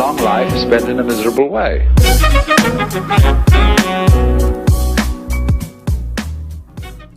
long life spent in a miserable way.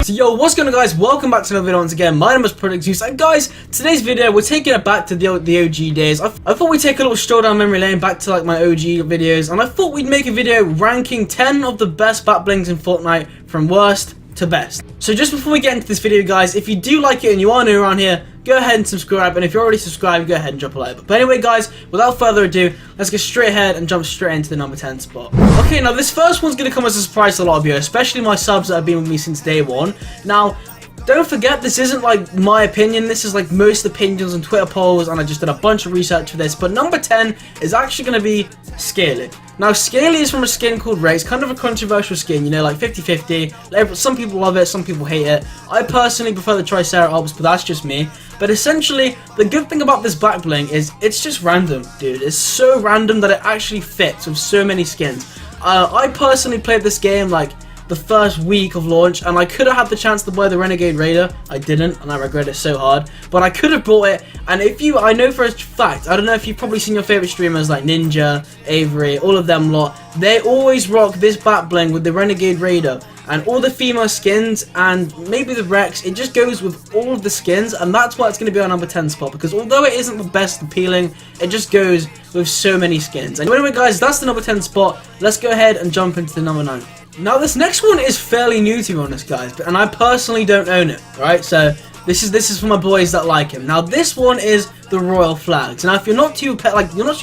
So yo, what's going on guys, welcome back to another video once again. My name is Zeus, and guys, today's video we're taking it back to the OG days. I thought we'd take a little stroll down memory lane back to like my OG videos, and I thought we'd make a video ranking 10 of the best bat blings in Fortnite from worst to best. So just before we get into this video guys, if you do like it and you are new around here, go ahead and subscribe, and if you're already subscribed, go ahead and drop a like. But anyway guys, without further ado, let's get straight ahead and jump straight into the number 10 spot. Okay, now this first one's going to come as a surprise to a lot of you, especially my subs that have been with me since day one. Now, don't forget, this isn't like my opinion, this is like most opinions and Twitter polls, and I just did a bunch of research for this. But number 10 is actually going to be Scaly. Now, Scaly is from a skin called Ray. It's kind of a controversial skin, you know, like 50-50. Some people love it, some people hate it. I personally prefer the Triceratops, but that's just me. But essentially, the good thing about this back bling is it's just random, dude. It's so random that it actually fits with so many skins. I personally played this game like the first week of launch, and I could have had the chance to buy the Renegade Raider. I didn't, and I regret it so hard. But I could have bought it, and I know for a fact, I don't know if you've probably seen your favorite streamers like Ninja, Avery, all of them lot. They always rock this back bling with the Renegade Raider. And all the female skins, and maybe the Rex, it just goes with all of the skins, and that's why it's going to be our number 10 spot, because although it isn't the best appealing, it just goes with so many skins. And anyway guys, that's the number 10 spot. Let's go ahead and jump into the number 9. Now this next one is fairly new to me on this guys, and I personally don't own it, right? So this is for my boys that like him. Now this one is the Royal Flags. Now if you're not too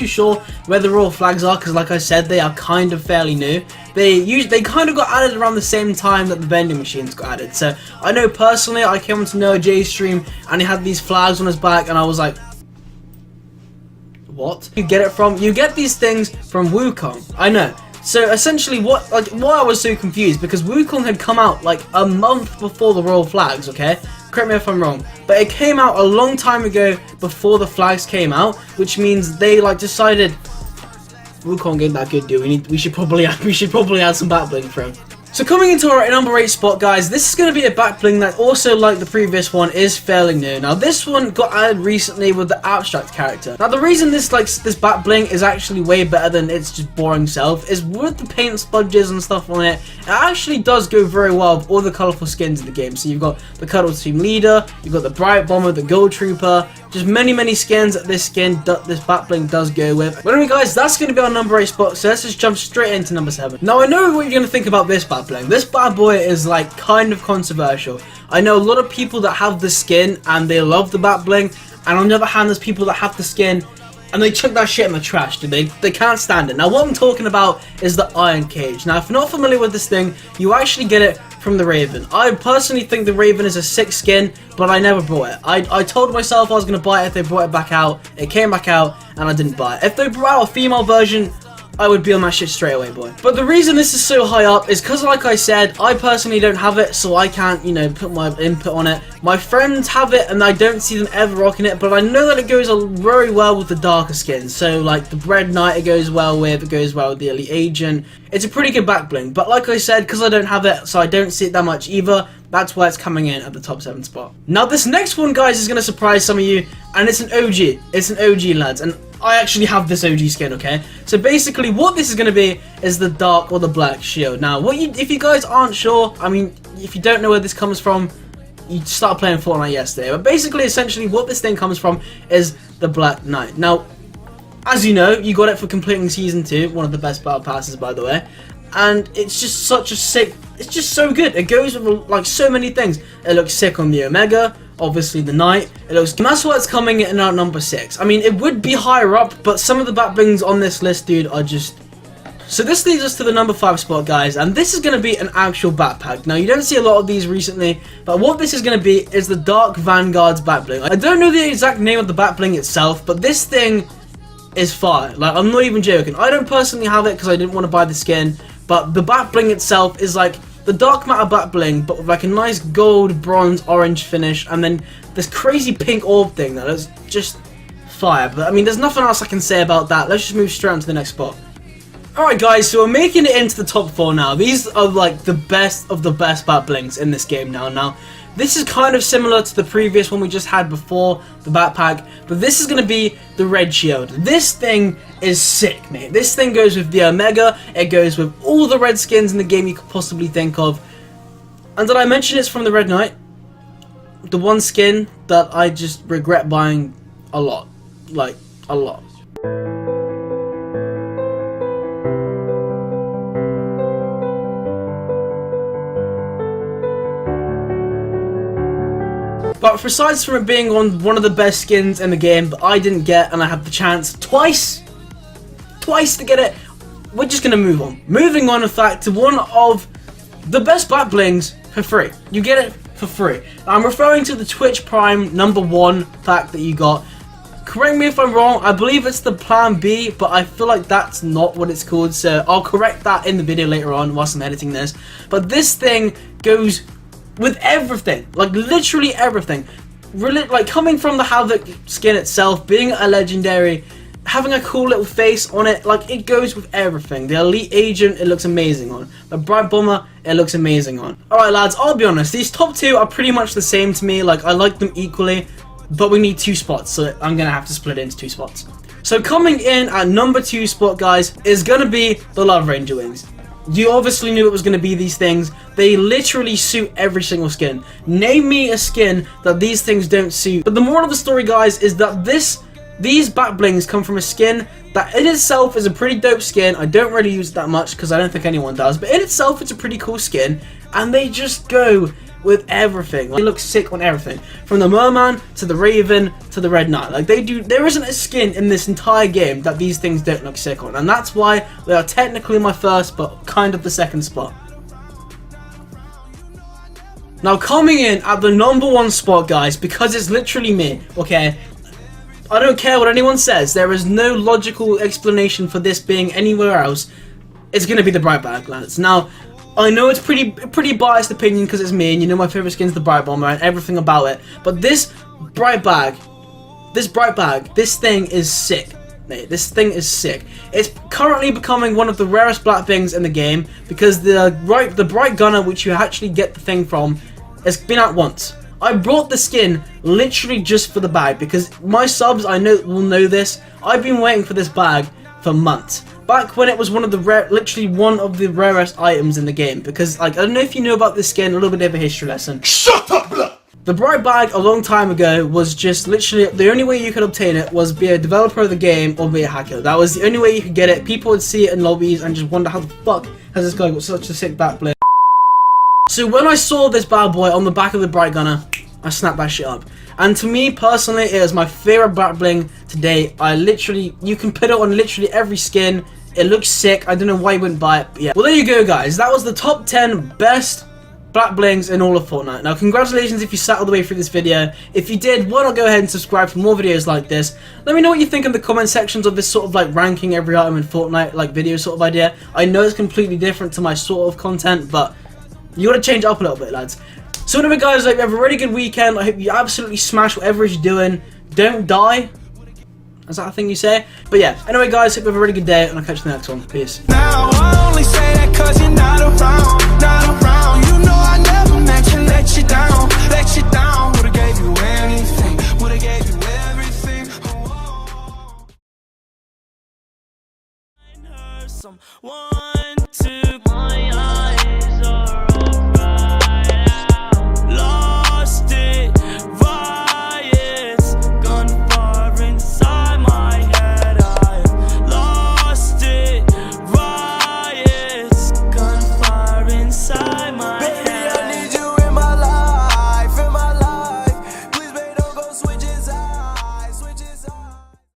sure where the Royal Flags are, because like I said, they are kind of fairly new. They kind of got added around the same time that the vending machines got added. So I know personally, I came onto Noah J's stream and he had these flags on his back, and I was like, what? You get it from? You get these things from Wukong. I know. So essentially, why I was so confused, because Wukong had come out like a month before the Royal Flags, okay? Correct me if I'm wrong, but it came out a long time ago before the flags came out, which means they like decided Wukong ain't that good, dude. We should probably add some back bling for him. So coming into our number 8 spot, guys, this is going to be a back bling that also, like the previous one, is fairly new. Now, this one got added recently with the abstract character. Now, the reason this back bling is actually way better than its just boring self is with the paint smudges and stuff on it. It actually does go very well with all the colourful skins in the game. So you've got the Cuddle Team Leader, you've got the Bright Bomber, the Gold Trooper, just many skins that this back bling does go with. But anyway, guys, that's going to be our number 8 spot. So let's just jump straight into number 7. Now, I know what you're going to think about this back bling. This bad boy is like kind of controversial. I know a lot of people that have the skin and they love the back bling, and on the other hand, there's people that have the skin and they chuck that shit in the trash, dude. They can't stand it. Now, what I'm talking about is the Iron Cage. Now, if you're not familiar with this thing, you actually get it from the Raven. I personally think the Raven is a sick skin, but I never bought it. I told myself I was going to buy it if they brought it back out. It came back out, and I didn't buy it. If they brought out a female version, I would be on that shit straight away, boy. But the reason this is so high up is because, like I said, I personally don't have it, so I can't, you know, put my input on it. My friends have it, and I don't see them ever rocking it, but I know that it goes very well with the darker skins. So, like, the Bread Knight it goes well with, it goes well with the Elite Agent. It's a pretty good back bling, but like I said, because I don't have it, so I don't see it that much either, that's why it's coming in at the top 7 spot. Now, this next one, guys, is going to surprise some of you, and it's an OG. It's an OG, lads, and I actually have this OG skin, okay? So basically, what this is going to be is the dark or the black shield. Now, if you guys aren't sure, I mean, if you don't know where this comes from, you started playing Fortnite yesterday. But basically, essentially, what this thing comes from is the Black Knight. Now, as you know, you got it for completing Season 2, one of the best battle passes, by the way. And it's just such a sick, it's just so good. It goes with, like, so many things. It looks sick on the Omega, obviously the Knight. And that's why it's coming in at number 6. I mean, it would be higher up, but some of the back blings on this list, dude, are just... So this leads us to the number 5 spot, guys, and this is going to be an actual backpack. Now, you don't see a lot of these recently, but what this is going to be is the Dark Vanguard's back bling. I don't know the exact name of the back bling itself, but this thing is fire. Like, I'm not even joking. I don't personally have it because I didn't want to buy the skin, but the back bling itself is like the dark matter back bling, but with like a nice gold, bronze, orange finish, and then this crazy pink orb thing that is just fire. But I mean, there's nothing else I can say about that. Let's just move straight on to the next spot. Alright guys, so we're making it into the top 4 now. These are like the best of the best back blings in this game now. Now, this is kind of similar to the previous one we just had before, the backpack, but this is going to be the red shield. This thing is sick, mate. This thing goes with the Omega. It goes with all the red skins in the game you could possibly think of. And did I mention it's from the Red Knight? The one skin that I just regret buying a lot. Like, a lot. But besides from it being on one of the best skins in the game that I didn't get, and I had the chance twice to get it, we're just gonna move on. Moving on, in fact, to one of the best back blings for free. You get it for free. I'm referring to the Twitch Prime #1 pack that you got. Correct me if I'm wrong, I believe it's the Plan B, but I feel like that's not what it's called, so I'll correct that in the video later on whilst I'm editing this. But this thing goes with everything, like literally everything. Really, like coming from the Havoc skin itself, being a legendary, having a cool little face on it, like it goes with everything. The Elite Agent, it looks amazing on. The Bright Bomber, it looks amazing on. Alright lads, I'll be honest, these top two are pretty much the same to me, like I like them equally, but we need 2 spots, so I'm gonna have to split it into 2 spots. So coming in at number 2 spot, guys, is gonna be the Love Ranger wings. You obviously knew it was going to be these things. They literally suit every single skin. Name me a skin that these things don't suit. But the moral of the story, guys, is that these back blings come from a skin that in itself is a pretty dope skin. I don't really use it that much because I don't think anyone does. But in itself, it's a pretty cool skin. And they just go with everything. Like, they look sick on everything. From the Merman to the Raven to the Red Knight. Like there isn't a skin in this entire game that these things don't look sick on. And that's why they are technically my first, but kind of the second spot. Now coming in at the #1 spot, guys, because it's literally me, okay? I don't care what anyone says. There is no logical explanation for this being anywhere else. It's going to be the Bright Bag, lads. Now, I know it's pretty biased opinion because it's me, and you know my favorite skin's the Bright Bomber and everything about it. But this Bright Bag, this thing is sick, mate. This thing is sick. It's currently becoming one of the rarest black things in the game because the Bright Gunner, which you actually get the thing from, has been out once. I brought the skin literally just for the bag because my subs, I know, will know this. I've been waiting for this bag for months. Back when it was literally one of the rarest items in the game, because like I don't know if you know about this skin, a little bit of a history lesson. Shut up, blood! The Bright Bag a long time ago was just literally the only way you could obtain it was be a developer of the game or be a hacker. That was the only way you could get it. People would see it in lobbies and just wonder how the fuck has this guy got such a sick back bling. So when I saw this bad boy on the back of the Bright Gunner, I snapped that shit up. And to me personally, it is my favorite back bling to date. You can put it on literally every skin. It looks sick. I don't know why you wouldn't buy it, but yeah. Well, there you go, guys. That was the top 10 best black blings in all of Fortnite. Now, congratulations if you sat all the way through this video. If you did, why not go ahead and subscribe for more videos like this. Let me know what you think in the comment sections of this sort of like ranking every item in Fortnite like video sort of idea. I know it's completely different to my sort of content, but you gotta change it up a little bit, lads. So anyway, guys, I hope you have a really good weekend. I hope you absolutely smash whatever you're doing. Don't die. Is that a thing you say? But yeah, anyway guys, hope you have a really good day, and I'll catch you in the next one. Peace. Now I only say that 'cause you're not around, You know I never meant to let you down, Would've gave you anything, would've gave you everything. Someone to